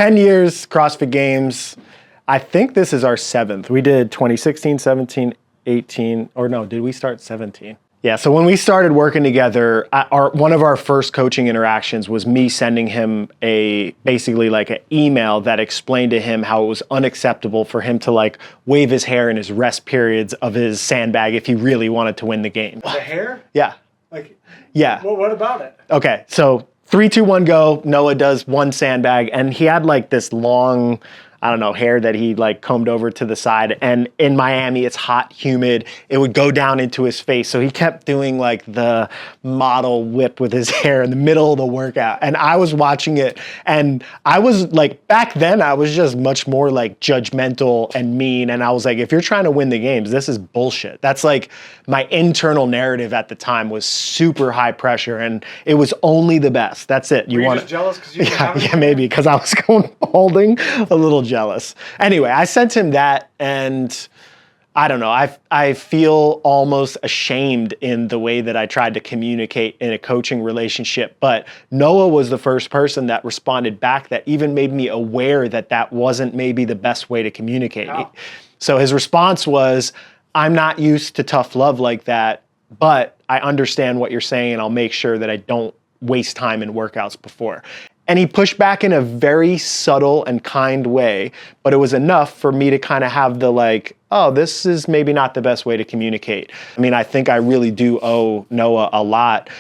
10 years, CrossFit Games. I think this is our 7th. We did 2016, 17, 18, or no, did we start 17? Yeah, so when we started working together, one of our first coaching interactions was me sending him basically like an email that explained to him how it was unacceptable for him to like wave his hair in his rest periods of his sandbag if he really wanted to win the game. The hair? Yeah. Yeah. Well, what about it? Okay, so 3, 2, 1, go. Noah does one sandbag, and he had like this long, I don't know, hair that he like combed over to the side. And in Miami, it's hot, humid. It would go down into his face. So he kept doing like the model whip with his hair in the middle of the workout. And I was watching it, and I was like, back then I was just much more like judgmental and mean. And I was like, if you're trying to win the games, this is bullshit. That's like my internal narrative at the time was super high pressure, and it was only the best. That's it. Were you just jealous because you didn't have it? Yeah, maybe because I was holding a little jealous. Anyway, I sent him that, and I don't know, I feel almost ashamed in the way that I tried to communicate in a coaching relationship, but Noah was the first person that responded back that even made me aware that that wasn't maybe the best way to communicate. Oh. So his response was, I'm not used to tough love like that, but I understand what you're saying, and I'll make sure that I don't waste time in workouts before. And he pushed back in a very subtle and kind way, but it was enough for me to kind of have the like, oh, this is maybe not the best way to communicate. I mean, I think I really do owe Noah a lot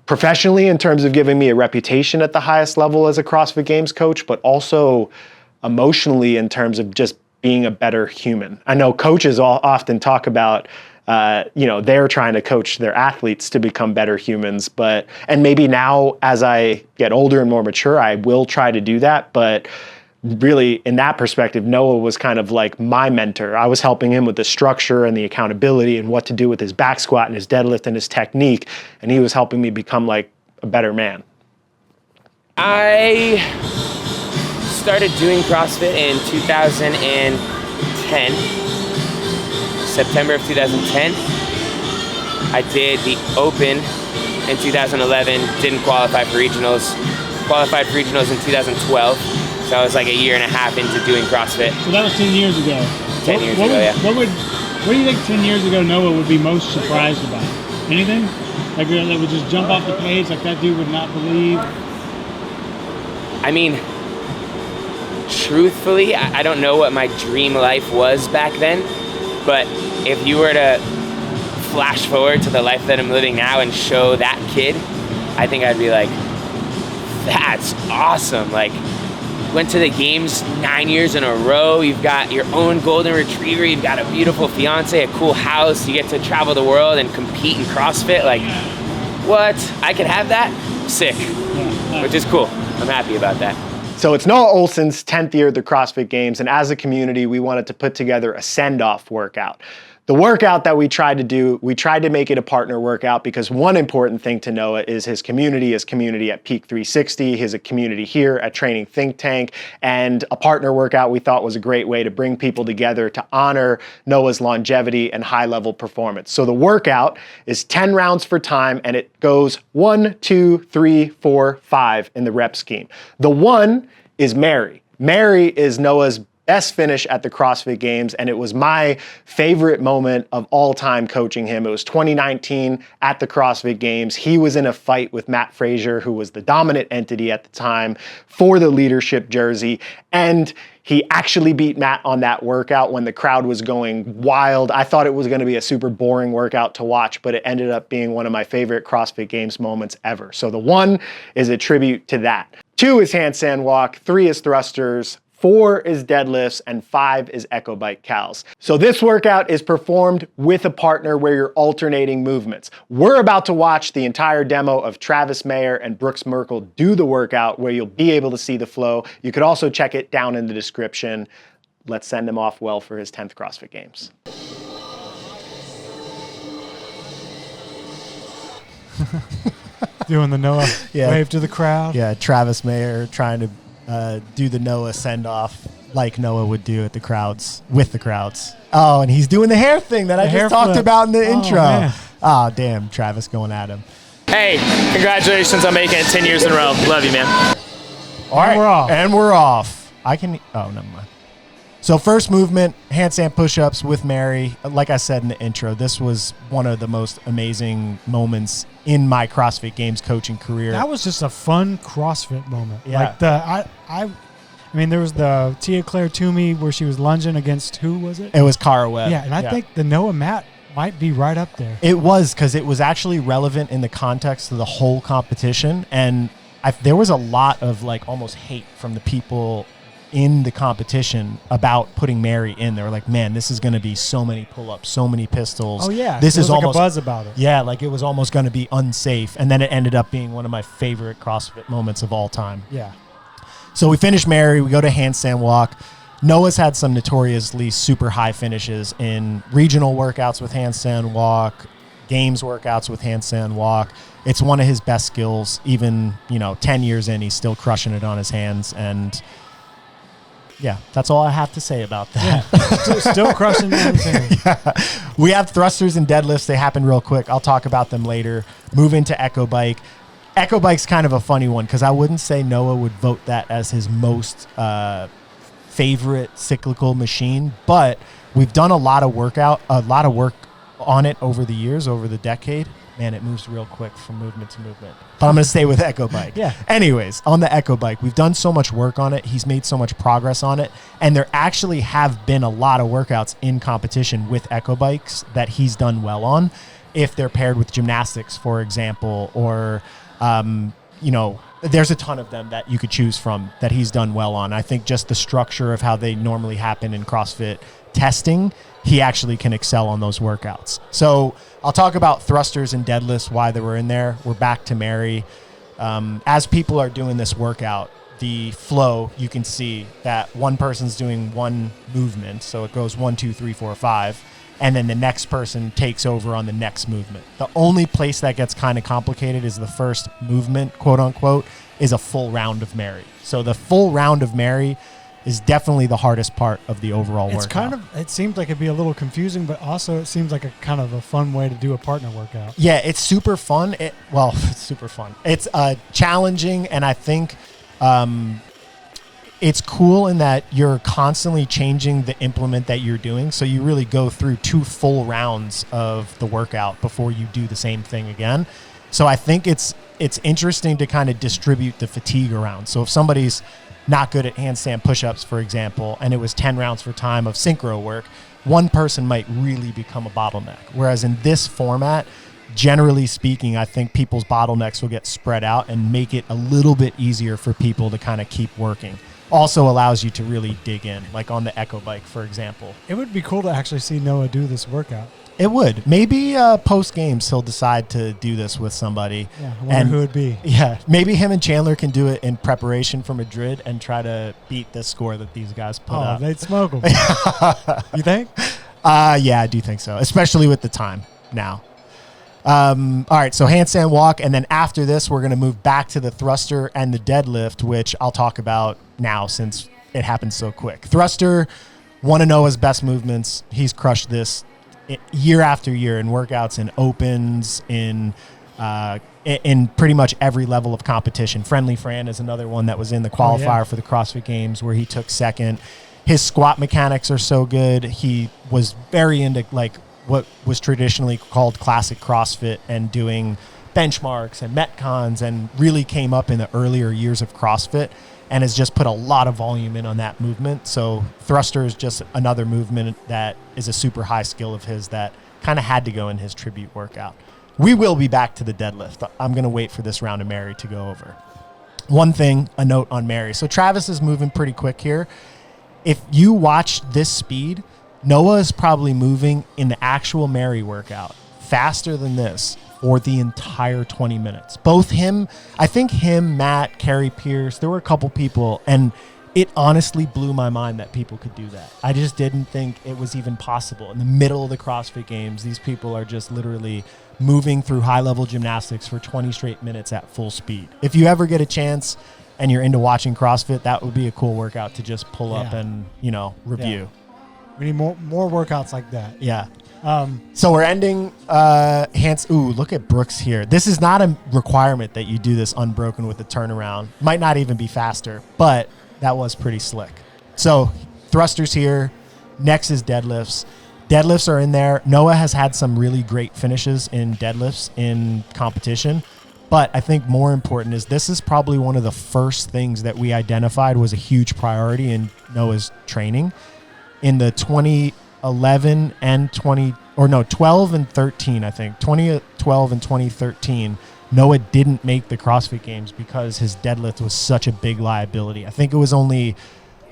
professionally in terms of giving me a reputation at the highest level as a CrossFit Games coach, but also emotionally in terms of just being a better human. I know coaches often talk about they're trying to coach their athletes to become better humans, and maybe now as I get older and more mature, I will try to do that. But really in that perspective, Noah was kind of like my mentor. I was helping him with the structure and the accountability and what to do with his back squat and his deadlift and his technique. And he was helping me become like a better man. I started doing CrossFit in 2010. September of 2010. I did the Open in 2011, didn't qualify for regionals. Qualified for regionals in 2012, so I was like a year and a half into doing CrossFit. So that was 10 years ago. 10 years ago, yeah. What do you think 10 years ago Noah would be most surprised about? Anything? Like that would just jump off the page, like that dude would not believe? I mean, truthfully, I don't know what my dream life was back then, but if you were to flash forward to the life that I'm living now and show that kid, I think I'd be like, that's awesome. Like, went to the games 9 years in a row. You've got your own golden retriever. You've got a beautiful fiance, a cool house. You get to travel the world and compete in CrossFit. Like, what? I could have that? Sick. Which is cool. I'm happy about that. So it's Noah Olson's 10th year at the CrossFit Games, and as a community, we wanted to put together a send-off workout. The workout that we tried to do, we tried to make it a partner workout because one important thing to Noah is his community at Peak 360, his community here at Training Think Tank, and a partner workout we thought was a great way to bring people together to honor Noah's longevity and high-level performance. So the workout is 10 rounds for time, and it goes 1, 2, 3, 4, 5 in the rep scheme. The 1 is Mary. Mary is Noah's best finish at the CrossFit Games, and it was my favorite moment of all time coaching him. It was 2019 at the CrossFit Games. He was in a fight with Matt Frazier, who was the dominant entity at the time, for the leadership jersey, and he actually beat Matt on that workout when the crowd was going wild. I thought it was going to be a super boring workout to watch, but it ended up being one of my favorite CrossFit Games moments ever. So the 1 is a tribute to that. 2 is handstand walk, 3 is thrusters, 4 is deadlifts, and 5 is Echo Bike Cals. So this workout is performed with a partner where you're alternating movements. We're about to watch the entire demo of Travis Mayer and Brooks Merkel do the workout where you'll be able to see the flow. You could also check it down in the description. Let's send him off well for his 10th CrossFit Games. Doing the Noah wave to the crowd. Yeah, Travis Mayer trying to do the Noah send-off like Noah would do at the crowds, with the crowds. Oh, and he's doing the hair thing that I just talked about in the intro. Man. Oh, damn, Travis going at him. Hey, congratulations on making it 10 years in a row. Love you, man. All right, we're off. And we're off. Never mind. So first movement, handstand push-ups with Mary. Like I said in the intro, this was one of the most amazing moments in my CrossFit Games coaching career. That was just a fun CrossFit moment. Yeah. Like I mean, there was the Tia Claire Toomey where she was lunging against who was it? It was Cara Webb. Yeah, and I think the Noah Matt might be right up there. It was, because it was actually relevant in the context of the whole competition, and there was a lot of like almost hate from the people in the competition about putting Mary in. They were like, man, this is going to be so many pull-ups, so many pistols. Oh yeah, this is like almost a buzz about it. Yeah, like it was almost going to be unsafe, and then it ended up being one of my favorite CrossFit moments of all time. Yeah. So we finish Mary, we go to handstand walk. Noah's had some notoriously super high finishes in regional workouts with handstand walk, games workouts with handstand walk. It's one of his best skills. Even 10 years in, he's still crushing it on his hands. And yeah, that's all I have to say about that. Yeah. Still crushing everything. Yeah. We have thrusters and deadlifts. They happen real quick. I'll talk about them later. Move into Echo Bike. Echo Bike's kind of a funny one because I wouldn't say Noah would vote that as his most favorite cyclical machine, but we've done a lot of work on it over the years, over the decade. Man, it moves real quick from movement to movement. But I'm going to stay with Echo Bike. Yeah. Anyways, on the Echo Bike, we've done so much work on it. He's made so much progress on it. And there actually have been a lot of workouts in competition with Echo Bikes that he's done well on, if they're paired with gymnastics, for example, or, there's a ton of them that you could choose from that he's done well on. I think just the structure of how they normally happen in CrossFit testing, he actually can excel on those workouts. So I'll talk about thrusters and deadlifts, why they were in there. We're back to Mary. As people are doing this workout, the flow, you can see that one person's doing one movement. So it goes 1, 2, 3, 4, 5. And then the next person takes over on the next movement. The only place that gets kind of complicated is the first movement, quote unquote, is a full round of Mary. So the full round of Mary is definitely the hardest part of the overall workout. It seems like it'd be a little confusing, but also it seems like a kind of a fun way to do a partner workout. Yeah, it's super fun. It's super fun. It's challenging, and I think it's cool in that you're constantly changing the implement that you're doing. So you really go through 2 full rounds of the workout before you do the same thing again. So I think it's interesting to kind of distribute the fatigue around. So if somebody's not good at handstand push-ups, for example, and it was 10 rounds for time of synchro work, one person might really become a bottleneck. Whereas in this format, generally speaking, I think people's bottlenecks will get spread out and make it a little bit easier for people to kind of keep working. Also allows you to really dig in, like on the Echo Bike, for example. It would be cool to actually see Noah do this workout. It would. Maybe post-games he'll decide to do this with somebody. Yeah, I wonder who it would be. Yeah, maybe him and Chandler can do it in preparation for Madrid and try to beat the score that these guys put up. They'd smoke him. You think? Yeah, I do think so, especially with the time now. All right, so handstand walk, and then after this, we're going to move back to the thruster and the deadlift, which I'll talk about now since it happens so quick. Thruster, one of Noah's best movements. He's crushed this year after year in workouts, in opens, in pretty much every level of competition. Friendly Fran is another one that was in the qualifier for the CrossFit Games where he took second. His squat mechanics are so good. He was very into like what was traditionally called classic CrossFit and doing benchmarks and metcons, and really came up in the earlier years of CrossFit and has just put a lot of volume in on that movement. So thruster is just another movement that is a super high skill of his that kind of had to go in his tribute workout. We will be back to the deadlift. I'm going to wait for this round of Mary to go over. One thing, a note on Mary. So Travis is moving pretty quick here. If you watch this speed, Noah is probably moving in the actual Mary workout faster than this for the entire 20 minutes. Both him, I think him, Matt, Carrie Pierce, there were a couple people, and it honestly blew my mind that people could do that. I just didn't think it was even possible. In the middle of the CrossFit Games, these people are just literally moving through high-level gymnastics for 20 straight minutes at full speed. If you ever get a chance and you're into watching CrossFit, that would be a cool workout to just pull up and, review. We need more workouts like that. Yeah. So we're ending hands. Ooh, look at Brooks here. This is not a requirement that you do this unbroken with the turnaround. Might not even be faster, but that was pretty slick. So thrusters here. Next is deadlifts. Deadlifts are in there. Noah has had some really great finishes in deadlifts in competition. But I think more important is this is probably one of the first things that we identified was a huge priority in Noah's training. In the 2011 and 12 and 13, I think. 2012 and 2013, Noah didn't make the CrossFit Games because his deadlift was such a big liability. I think it was only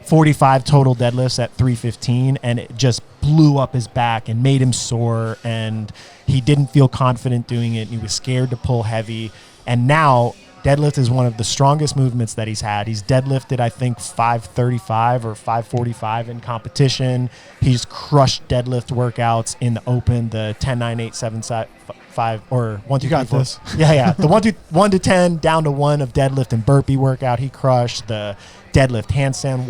45 total deadlifts at 315, and it just blew up his back and made him sore, and he didn't feel confident doing it. He was scared to pull heavy, and now deadlift is one of the strongest movements that he's had. He's deadlifted, I think, 535 or 545 in competition. He's crushed deadlift workouts in the open, the 10, 9, 8, 7, 5, or 1, 2, 3, 4. This. Yeah. The 1 to 10, down to 1 of deadlift and burpee workout, he crushed. The deadlift handstand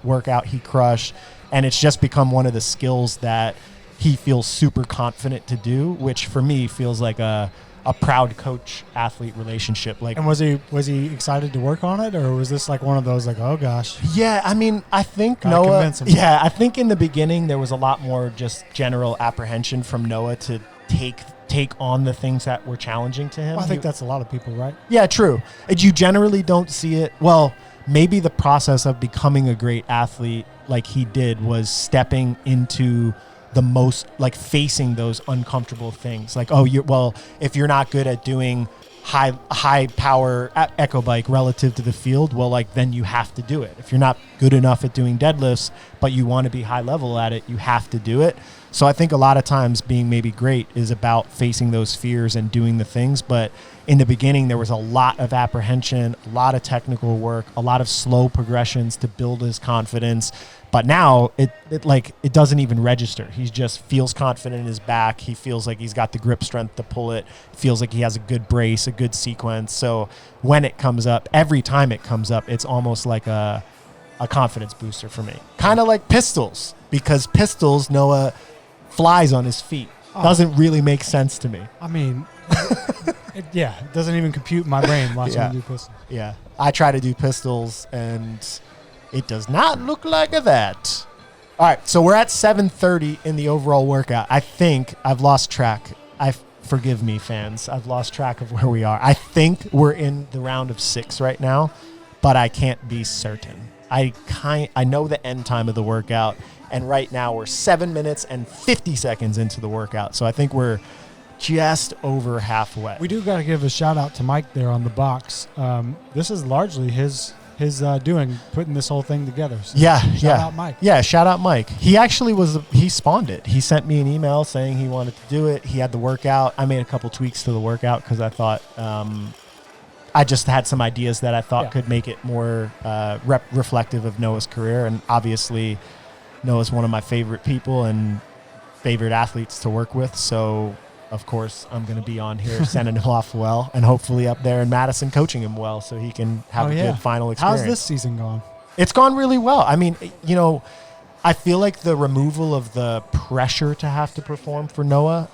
workout, he crushed. And it's just become one of the skills that he feels super confident to do, which for me feels like a proud coach-athlete relationship. Like, And was he excited to work on it, or was this like one of those like, oh gosh? yeah, I mean, I think Gotta Noah. convince him. Yeah, I think in the beginning there was a lot more just general apprehension from Noah to take on the things that were challenging to him. Well, I think that's a lot of people, right? Yeah, true. You generally don't see it. Well, maybe the process of becoming a great athlete like he did was stepping into the most, like facing those uncomfortable things. Like, if you're not good at doing high power echo bike relative to the field, well, like then you have to do it. If you're not good enough at doing deadlifts, but you want to be high level at it, you have to do it. So I think a lot of times being maybe great is about facing those fears and doing the things. But in the beginning, there was a lot of apprehension, a lot of technical work, a lot of slow progressions to build his confidence. But now it doesn't even register. He just feels confident in his back. He feels like he's got the grip strength to pull it. Feels like he has a good brace, a good sequence. So when it comes up, every time it comes up, it's almost like a confidence booster for me. Kind of like pistols, because pistols, Noah flies on his feet. Doesn't really make sense to me. I mean, it doesn't even compute in my brain watching him do pistols. Yeah. I try to do pistols, and it does not look like that. All right, so we're at 7:30 in the overall workout. I think I've lost track. Forgive me, fans. I've lost track of where we are. I think we're in the round of 6 right now, but I can't be certain. I know the end time of the workout, and right now we're 7 minutes and 50 seconds into the workout. So I think we're just over halfway. We do got to give a shout out to Mike there on the box. This is largely his doing, putting this whole thing together. So shout out Mike. Yeah, shout out Mike. He actually he spawned it. He sent me an email saying he wanted to do it. He had the workout. I made a couple tweaks to the workout because I thought I just had some ideas that I thought could make it more reflective of Noah's career. And obviously, Noah's one of my favorite people and favorite athletes to work with. So, of course, I'm going to be on here sending him off well, and hopefully up there in Madison coaching him well so he can have a good final experience. How's this season going? It's gone really well. I mean, I feel like the removal of the pressure to have to perform for Noah,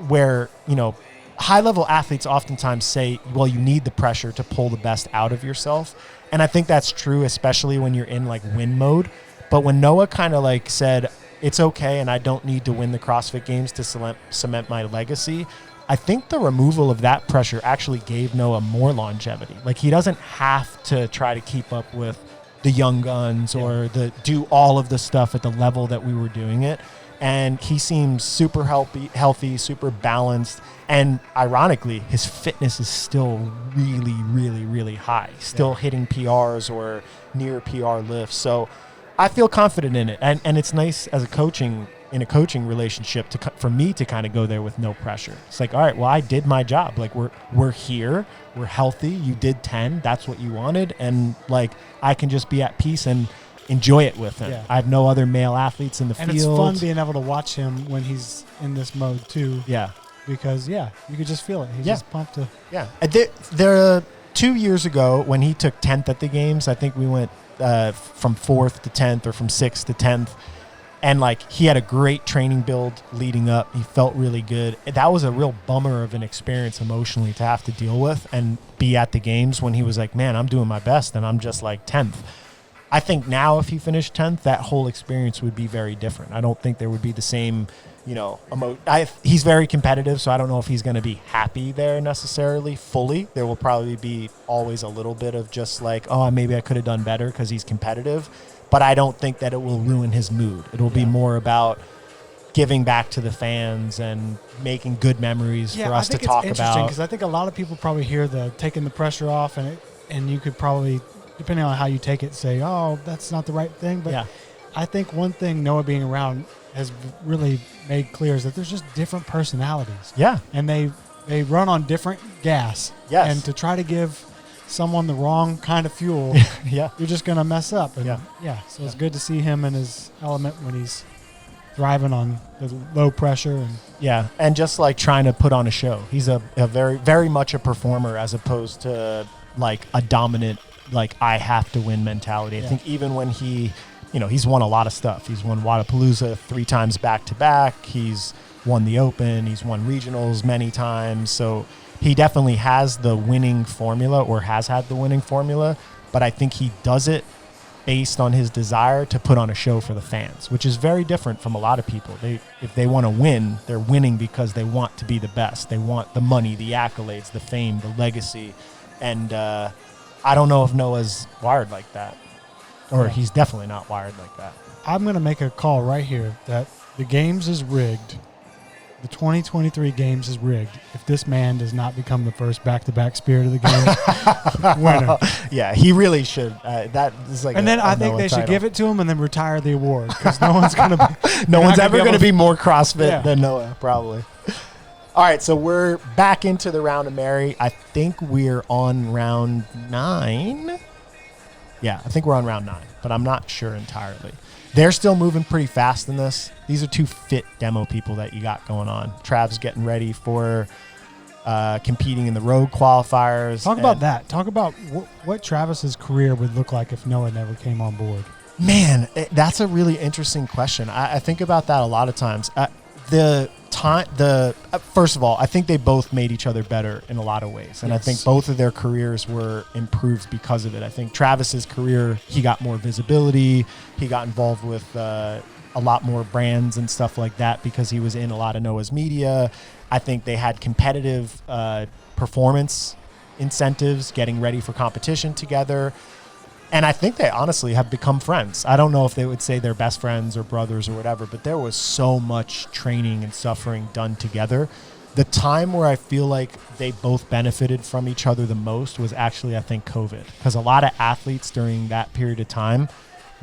where, high-level athletes oftentimes say, well, you need the pressure to pull the best out of yourself. And I think that's true, especially when you're in, win mode. But when Noah kind of, said, it's okay and I don't need to win the CrossFit Games to cement my legacy, I think the removal of that pressure actually gave Noah more longevity. He doesn't have to try to keep up with the young guns or do all of the stuff at the level that we were doing it. And he seems super healthy, super balanced. And ironically, his fitness is still really, really, really high. Still hitting PRs or near PR lifts. So I feel confident in it. And it's nice as a coaching relationship for me to kind of go there with no pressure. It's like, all right, well, I did my job. We're here. We're healthy. You did 10. That's what you wanted. And I can just be at peace and enjoy it with him. Yeah. I have no other male athletes in the field. And it's fun being able to watch him when he's in this mode too. Yeah. Because, you could just feel it. He's just pumped to. Yeah. There 2 years ago when he took 10th at the games, I think we went from 4th to 10th or from 6th to 10th. And like he had a great training build leading up. He felt really good. That was a real bummer of an experience emotionally to have to deal with and be at the games when he was like, man, I'm doing my best and I'm just like 10th. I think now if he finished 10th, that whole experience would be very different. I don't think there would be the same, he's very competitive, so I don't know if he's going to be happy there necessarily fully. There will probably be always a little bit of just like, oh, maybe I could have done better because he's competitive. But I don't think that it will ruin his mood. It'll be more about giving back to the fans and making good memories for us to talk about. Because I think a lot of people probably hear the taking the pressure off, and you could probably, depending on how you take it, say, oh, that's not the right thing. But I think one thing Noah being around has really made clear is that there's just different personalities. Yeah. And they run on different gas. Yes. And to try to give someone the wrong kind of fuel, you're just going to mess up. And so it's good to see him in his element when he's thriving on the low pressure. And just like trying to put on a show. He's a very, very much a performer as opposed to like a dominant, like I have to win mentality. I think even when he's won a lot of stuff. He's won Wadapalooza 3 times back to back. He's won the Open. He's won regionals many times. So he definitely has the winning formula or has had the winning formula, but I think he does it based on his desire to put on a show for the fans, which is very different from a lot of people. If they want to win, they're winning because they want to be the best. They want the money, the accolades, the fame, the legacy. And I don't know if Noah's wired like that, or he's definitely not wired like that. I'm going to make a call right here that the games is rigged. The 2023 games is rigged if this man does not become the first back-to-back Spirit of the Game winner. Yeah, he really should. That is like. And then I think they should give it to him and then retire the award because no one's going to be. No one's ever going to be more CrossFit than Noah, probably. All right, so we're back into the round of Mary. I think we're on round 9. Yeah, I think we're on round 9, but I'm not sure entirely. They're still moving pretty fast in this. These are 2 fit demo people that you got going on. Trav's getting ready for competing in the road qualifiers. Talk about that. Talk about what Travis's career would look like if Noah never came on board. Man, that's a really interesting question. I think about that a lot of times. First of all, I think they both made each other better in a lot of ways. And I think both of their careers were improved because of it. I think Travis's career, he got more visibility. He got involved with a lot more brands and stuff like that because he was in a lot of Noah's media. I think they had competitive performance incentives, getting ready for competition together. And I think they honestly have become friends. I don't know if they would say they're best friends or brothers or whatever, but there was so much training and suffering done together. The time where I feel like they both benefited from each other the most was actually, I think, COVID. Because a lot of athletes during that period of time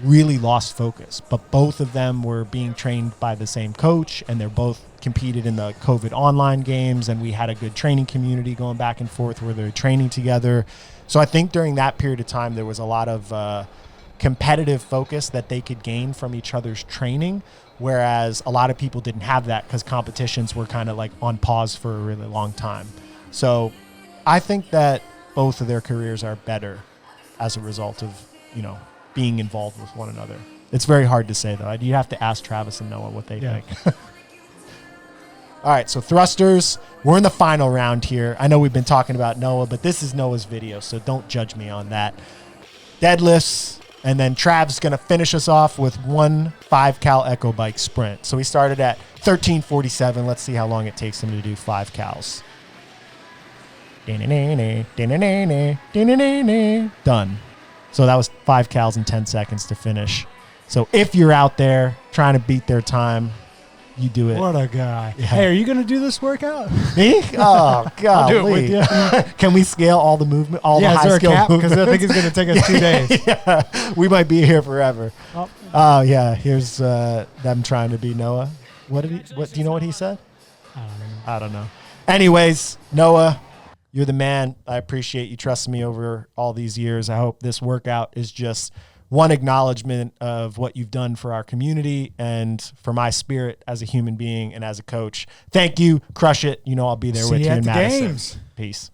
really lost focus. But both of them were being trained by the same coach, and they're both competed in the COVID online games, and we had a good training community going back and forth where they're training together. So I think during that period of time, there was a lot of competitive focus that they could gain from each other's training, whereas a lot of people didn't have that because competitions were kind of like on pause for a really long time. So I think that both of their careers are better as a result of, being involved with one another. It's very hard to say, though. You have to ask Travis and Noah what they think. All right, so thrusters, we're in the final round here. I know we've been talking about Noah, but this is Noah's video, so don't judge me on that. Deadlifts, and then Trav's going to finish us off with 1 5-cal Echo Bike sprint. So we started at 13:47. Let's see how long it takes him to do 5 cals. Done. So that was 5 cals in 10 seconds to finish. So if you're out there trying to beat their time, you do it. What a guy. Yeah. Hey, are you going to do this workout? Me? Oh, God. I'll do it with you. Can we scale all the movement, all the high skill movements? Because I think it's going to take us 2 days. Yeah, we might be here forever. Oh, yeah. Here's them trying to be Noah. What do you know what he said? I don't know. Anyways, Noah, you're the man. I appreciate you trusting me over all these years. I hope this workout is just one acknowledgement of what you've done for our community and for my spirit as a human being and as a coach. Thank you. Crush it. I'll be there with you in Madison. Games. Peace.